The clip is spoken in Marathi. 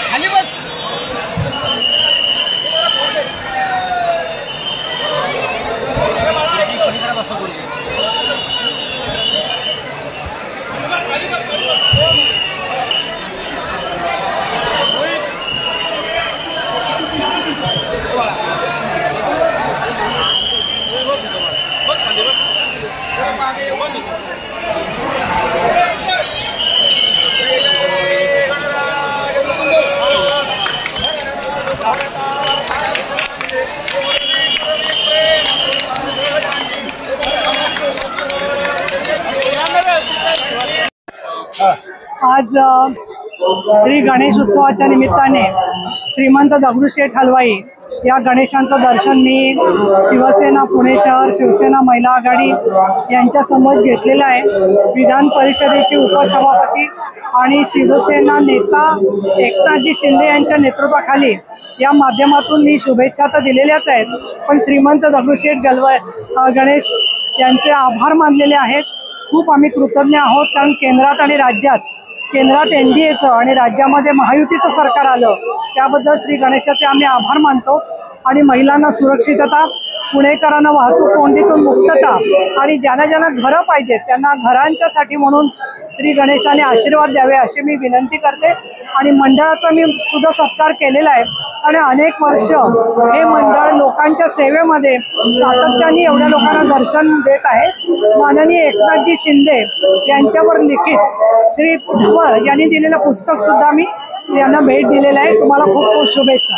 खाली बस आज श्री गणेश उत्सवाच्या निमित्ताने श्रीमंत दगडूशेठ हलवाई या गणेशांचं दर्शन मी शिवसेना पुणे शहर शिवसेना महिला आघाडी यांच्या समोर घेतलेलं आहे। विधान परिषदेचे उपसभापती आणि शिवसेना नेता एकनाथजी शिंदे यांच्या नेतृत्वाखाली या माध्यमातून मी शुभेच्छा तर दिलेल्याच आहेत, पण श्रीमंत दगडूशेठ गणेश यांचे आभार मानलेले आहेत। खूप आम्ही कृतज्ञ आहोत, कारण केंद्रात आणि केंद्रात NDAचं आणि राज्यामध्ये महायुतीचं सरकार आलं, त्याबद्दल श्री गणेशाचे आम्ही आभार मानतो। आणि महिलांना सुरक्षितता, पुणेकरांना वाहतूक कोंडीतून मुक्तता आणि ज्यांना घरं पाहिजेत त्यांना घरांच्यासाठी म्हणून श्री गणेशाने आशीर्वाद द्यावे अशी मी विनंती करते। आणि मंडळाचा मी सुद्धा सत्कार केलेला आहे आणि अनेक वर्ष हे मंडळ लोकांच्या सेवेमध्ये सातत्याने एवढ्या लोकांना दर्शन देत आहे। माननीय एकनाथजी शिंदे यांच्यावर लिखित श्री ढवळ यांनी दिलेलं पुस्तक सुद्धा मी यांना भेट दिलेलं आहे। तुम्हाला खूप खूप शुभेच्छा।